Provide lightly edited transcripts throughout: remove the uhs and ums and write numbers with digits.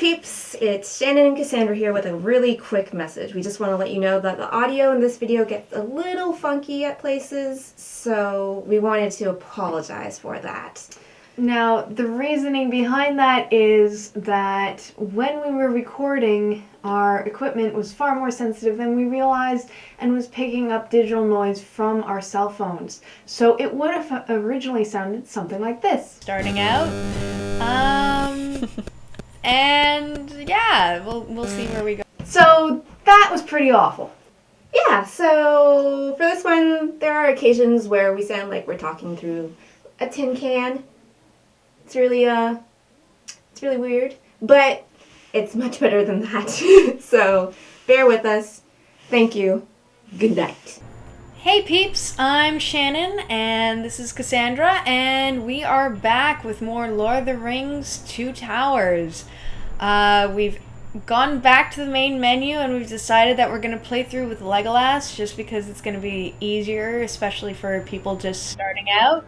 peeps, it's Shannon and Cassandra here with a really quick message. We just want to let you know that the audio in this video gets a little funky at places, so we wanted to apologize for that. Now, the reasoning behind that is that when we were recording, our equipment was far more sensitive than we realized and was picking up digital noise from our cell phones. So it would have originally sounded something like this. Starting out, and yeah, we'll see where we go. So that was pretty awful. Yeah, so for this one, there are occasions where we sound like we're talking through a tin can. It's really weird, but it's much better than that. So bear with us. Thank you. Good night. Hey peeps, I'm Shannon and this is Cassandra and we are back with more Lord of the Rings Two Towers. We've gone back to the main menu and we've decided that we're going to play through with Legolas just because it's going to be easier, especially for people just starting out.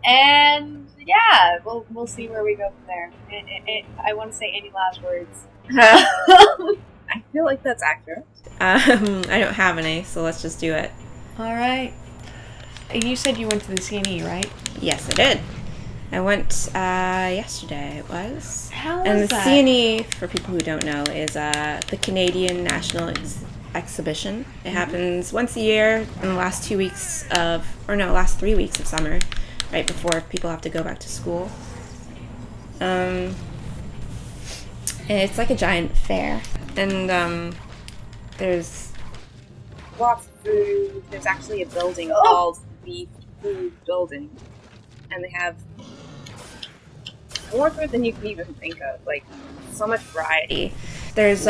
And yeah, we'll see where we go from there. I want to say any last words. I feel like that's accurate. I don't have any, so let's just do it. Alright. You said you went to the CNE, right? Yes, I did. I went yesterday, it was. How was and the that? CNE, for people who don't know, is the Canadian National Exhibition. It happens once a year in the last 3 weeks of summer, right before people have to go back to school. And it's like a giant fair. And there's lots of food. There's actually a building called the Food Building. And they have more food than you can even think of. Like, so much variety. There's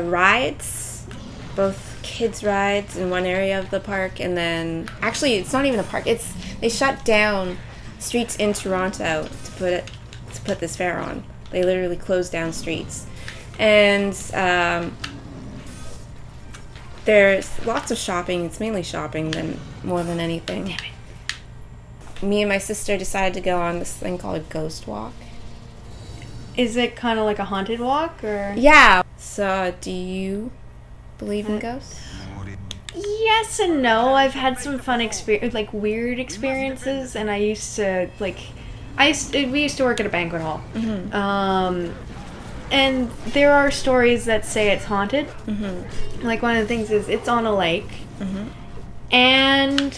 rides, both kids rides in one area of the park, and then actually it's not even a park. They shut down streets in Toronto to put this fair on. They literally closed down streets. And there's lots of shopping. It's mainly shopping more than anything. Damn it. Me and my sister decided to go on this thing called a ghost walk. Is it kind of like a haunted walk, or? Yeah. So, do you believe in ghosts? Yes and no. I've had some fun weird experiences, and we used to work at a banquet hall. Mm-hmm. And there are stories that say it's haunted. Mm-hmm. Like, one of the things is it's on a lake. Mm-hmm. And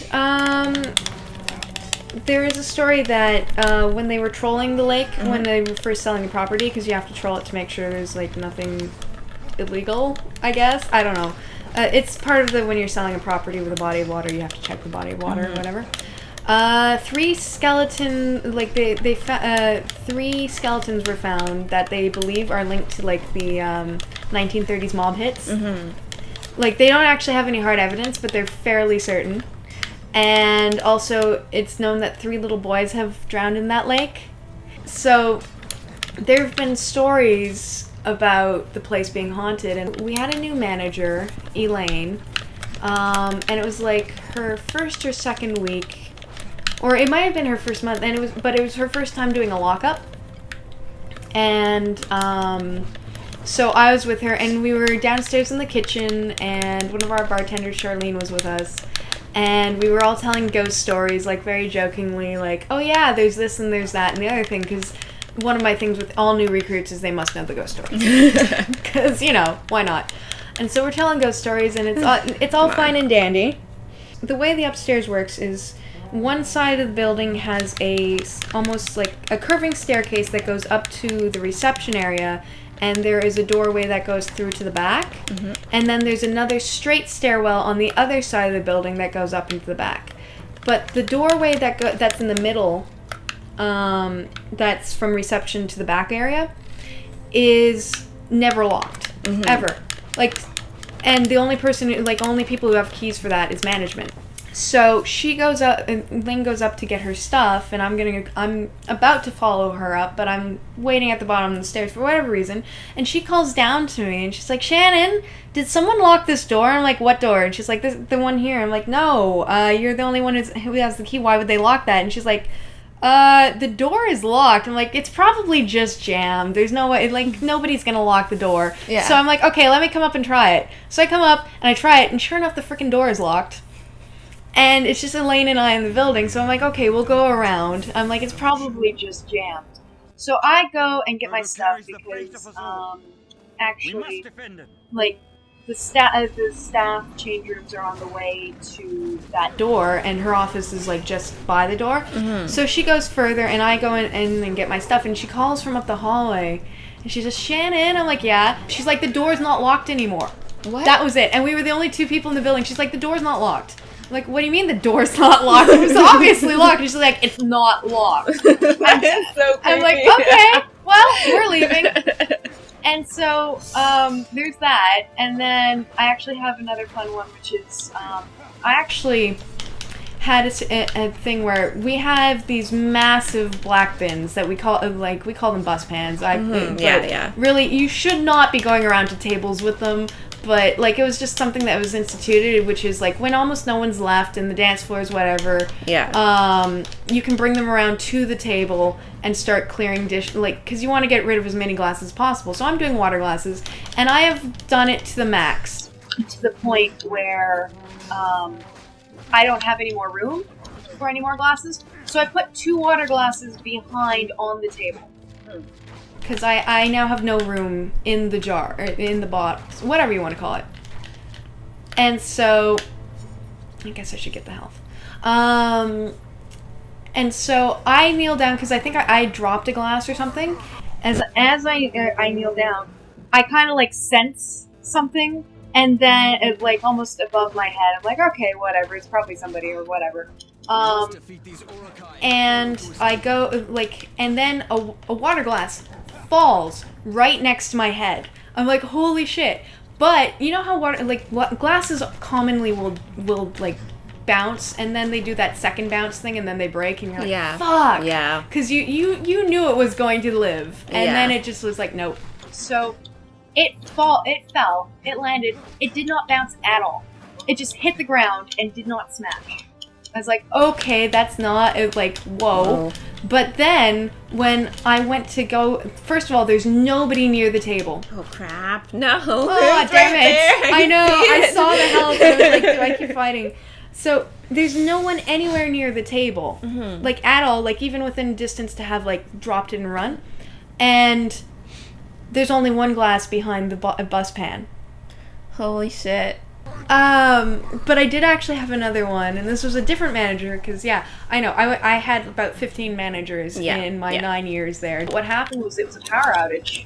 there is a story that when they were trolling the lake, mm-hmm. when they were first selling the property, because you have to troll it to make sure there's like nothing illegal, I guess. I don't know. It's part of when you're selling a property with a body of water, you have to check the body of water, mm-hmm. or whatever. 3 skeletons were found that they believe are linked to like the 1930s mob hits. Mm-hmm. Like, they don't actually have any hard evidence, but they're fairly certain. And also, it's known that 3 little boys have drowned in that lake. So, there have been stories about the place being haunted, and we had a new manager, Elaine, and it was like her first or second week. Or it might have been her first month, and it was her first time doing a lockup. And so I was with her, and we were downstairs in the kitchen, and one of our bartenders, Charlene, was with us. And we were all telling ghost stories, like very jokingly, like, oh yeah, there's this and there's that and the other thing, because one of my things with all new recruits is they must know the ghost stories. Because, why not? And so we're telling ghost stories, and it's all fine and dandy. The way the upstairs works is one side of the building has almost like a curving staircase that goes up to the reception area, and there is a doorway that goes through to the back. Mm-hmm. And then there's another straight stairwell on the other side of the building that goes up into the back. But the doorway that's in the middle, that's from reception to the back area, is never locked. Mm-hmm. Ever. And the only only people who have keys for that is management. So she goes up, and Lynn goes up to get her stuff, and I'm about to follow her up, but I'm waiting at the bottom of the stairs for whatever reason, and she calls down to me, and she's like, Shannon, did someone lock this door? I'm like, what door? And she's like, the one here. I'm like, no, you're the only one who has the key. Why would they lock that? And she's like, The door is locked. I'm like, it's probably just jammed. There's no way, like, nobody's gonna lock the door. Yeah. So I'm like, okay, let me come up and try it. So I come up and I try it, and sure enough, the freaking door is locked. And it's just Elaine and I in the building. So I'm like, okay, we'll go around. I'm like, it's probably just jammed. So I go and get my stuff because, actually, like, the staff change rooms are on the way to that door, and her office is like just by the door. So she goes further, and I go in and get my stuff, and she calls from up the hallway, and she says, "Shannon." I'm like, "Yeah." She's like, "The door's not locked anymore." What? That was it, and we were the only 2 people in the building. She's like, "The door's not locked." I'm like, "What do you mean the door's not locked? It was obviously locked." And she's like, "It's not locked." That is so creepy. I'm like, "Okay, well, we're leaving." And so, there's that, and then I actually have another fun one, which is, I actually had a thing where we have these massive black bins that we call them bus pans. Yeah. Really, you should not be going around to tables with them, but, like, it was just something that was instituted, which is, like, when almost no one's left and the dance floors, whatever, you can bring them around to the table and start clearing because you want to get rid of as many glasses as possible. So I'm doing water glasses, and I have done it to the max, to the point where I don't have any more room for any more glasses. So I put 2 water glasses behind on the table. Because I now have no room in the jar, or in the box, whatever you want to call it. And so, I guess I should get the health. And so I kneel down, because I think I dropped a glass or something. As I kneel down, I kind of like sense something, and then it, like, almost above my head, I'm like, okay, whatever, it's probably somebody or whatever. And I go, like, and then a water glass falls right next to my head. I'm like, holy shit. But you know how glasses commonly will like bounce, and then they do that second bounce thing, and then they break, and you're like, fuck. Yeah. Because you knew it was going to live, and then it just was like, nope. So it fell, it landed, it did not bounce at all. It just hit the ground and did not smash. I was like, okay, that's not, it was like, whoa. But then, when I went to go, first of all, there's nobody near the table. Oh, crap. No. Oh, damn it. I know, I saw the health, and I was like, do I keep fighting? So, there's no one anywhere near the table. Like, at all, like, even within distance to have, like, dropped it and run. And there's only 1 glass behind the bus pan. Holy shit. But I did actually have another one, and this was a different manager, because, I know, I had about 15 managers in my 9 years there. What happened was it was a power outage,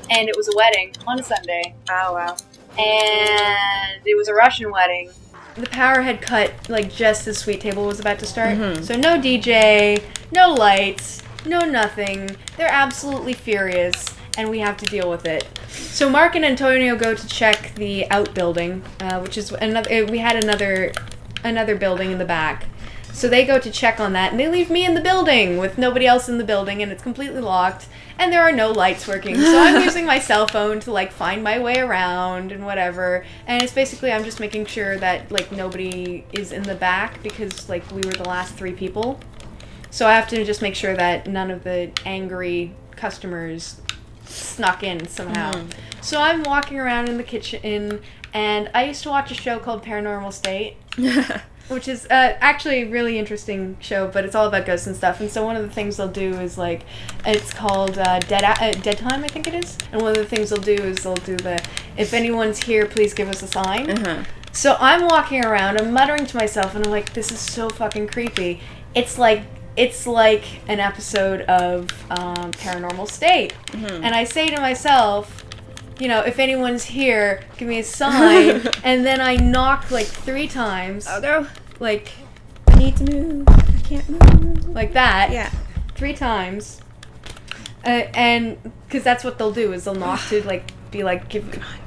and it was a wedding on a Sunday. Oh, wow. And it was a Russian wedding. The power had cut, like, just as Sweet Table was about to start, so no DJ, no lights, no nothing. They're absolutely furious, and we have to deal with it. So Mark and Antonio go to check the outbuilding, which is another. We had another building in the back, so they go to check on that, and they leave me in the building with nobody else in the building, and it's completely locked, and there are no lights working. So I'm using my cell phone to, like, find my way around and whatever, and it's basically I'm just making sure that, like, nobody is in the back, because, like, we were the last 3 people, so I have to just make sure that none of the angry customers snuck in somehow. So I'm walking around in the kitchen, and I used to watch a show called Paranormal State, which is actually a really interesting show, but it's all about ghosts and stuff. And so one of the things they'll do is, like, it's called Dead Time, I think it is. And one of the things they'll do is they'll do the, if anyone's here, please give us a sign. So I'm walking around, I'm muttering to myself, and I'm like, this is so fucking creepy. It's like an episode of Paranormal State. And I say to myself, you know, if anyone's here, give me a sign. And then I knock, like, 3 times. Oh, no. Like, I need to move. I can't move. Like that. Yeah. 3 times. And, because that's what they'll do, is they'll knock to, like, be like,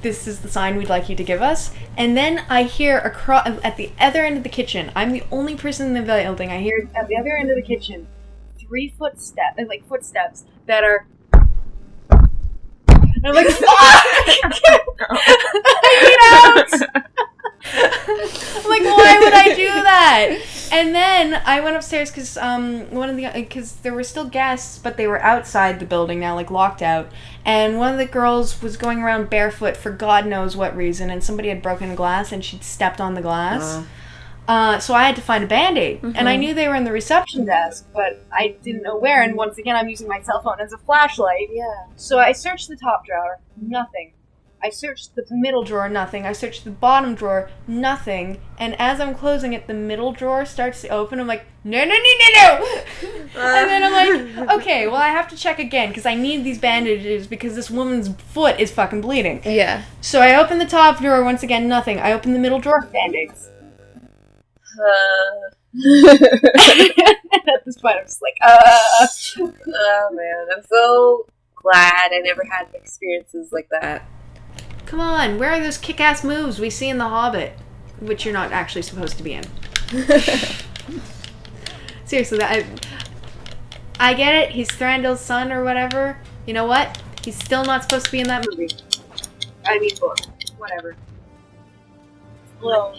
this is the sign we'd like you to give us. And then I hear at the other end of the kitchen, I'm the only person in the building, I hear at the other end of the kitchen, 3 footsteps that are, and I'm like, fuck! I need out! I'm like, why would I do that? And then I went upstairs because because there were still guests, but they were outside the building now, like locked out. And one of the girls was going around barefoot for God knows what reason, and somebody had broken glass, and she'd stepped on the glass. So I had to find a Band-Aid. And I knew they were in the reception desk, but I didn't know where. And once again, I'm using my cell phone as a flashlight. Yeah. So I searched the top drawer, nothing. I searched the middle drawer, nothing. I searched the bottom drawer, nothing. And as I'm closing it, the middle drawer starts to open. I'm like, no. And then I'm like, okay, well, I have to check again because I need these bandages because this woman's foot is fucking bleeding. Yeah. So I open the top drawer, once again, nothing. I open the middle drawer, Band-Aids. At this point, I'm just like, Oh, man. I'm so glad I never had experiences like that. Come on, where are those kick-ass moves we see in The Hobbit? Which you're not actually supposed to be in. Seriously, I get it. He's Thranduil's son or whatever. You know what? He's still not supposed to be in that movie. I mean, book. Whatever. Well,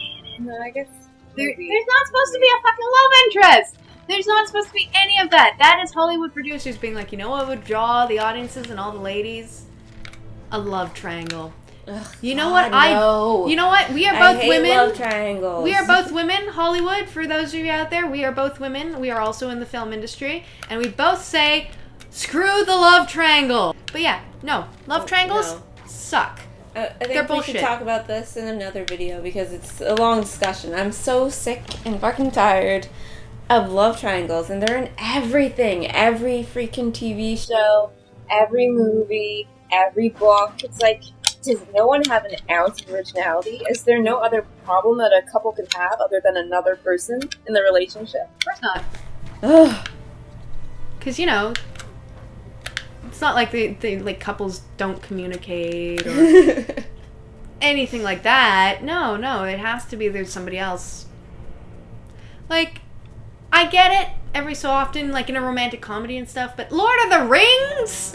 I guess... There's not supposed to be a fucking love interest! There's not supposed to be any of that. That is Hollywood producers being like, you know what would draw the audiences and all the ladies? A love triangle. Ugh, you know what? no. You know what? We are I both hate women. love triangles. We are both women. Hollywood, for those of you out there, we are both women. We are also in the film industry, and we both say, "Screw the love triangle." But yeah, no, love triangles suck. I think They're we bullshit. should talk about this in another video because it's a long discussion. I'm so sick and fucking tired of love triangles, and they're in everything. Every freaking TV show, every movie, every book. It's like, does no one have an ounce of originality? Is there no other problem that a couple can have other than another person in the relationship? Of course not. Ugh. Because, you know, it's not like they like couples don't communicate or anything like that. No, it has to be there's somebody else. Like, I get it every so often, like in a romantic comedy and stuff, but Lord of the Rings?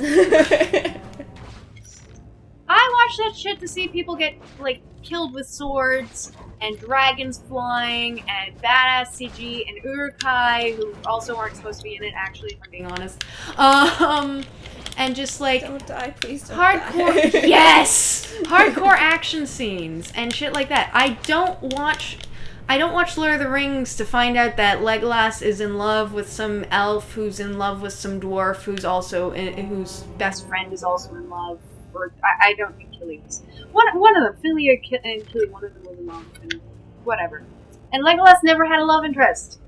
I watch that shit to see people get, like, killed with swords, and dragons flying, and badass CG, and Uruk-hai, who also aren't supposed to be in it, actually, if I'm being honest. And just, like... Don't die, please don't hardcore, die. yes! Hardcore action scenes, and shit like that. I don't watch Lord of the Rings to find out that Legolas is in love with some elf who's in love with some dwarf whose best friend is also in love. Or I don't think Killy was. One of them, Philly and Killy, one of them was in love, and whatever. And Legolas never had a love interest.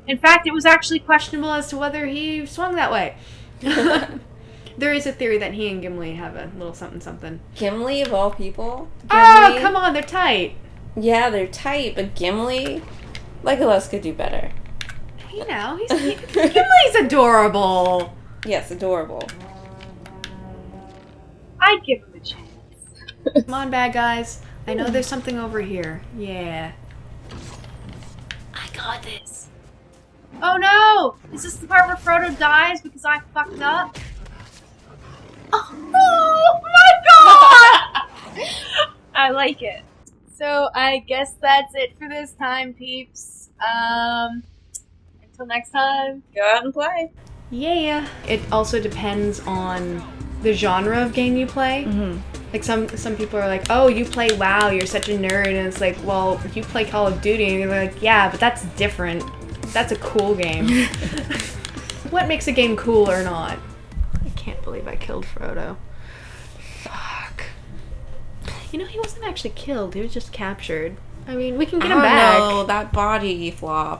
In fact, it was actually questionable as to whether he swung that way. There is a theory that he and Gimli have a little something. Gimli, of all people? Oh, come on, they're tight. Yeah, they're tight, but Gimli... Legolas could do better. You know, Gimli's adorable. Yes, adorable. I'd give him a chance. Come on, bad guys. I know there's something over here. Yeah. I got this. Oh no! Is this the part where Frodo dies because I fucked up? Oh my god! I like it. So I guess that's it for this time, peeps. Until next time. Go out and play. Yeah. It also depends on the genre of game you play. Mm-hmm. Like some people are like, oh, you play WoW, you're such a nerd, and it's like, well, you play Call of Duty, and you're like, yeah, but that's different. That's a cool game. What makes a game cool or not? I can't believe I killed Frodo. Fuck. You know, he wasn't actually killed, he was just captured. I mean, we can get him back. No, that body flop.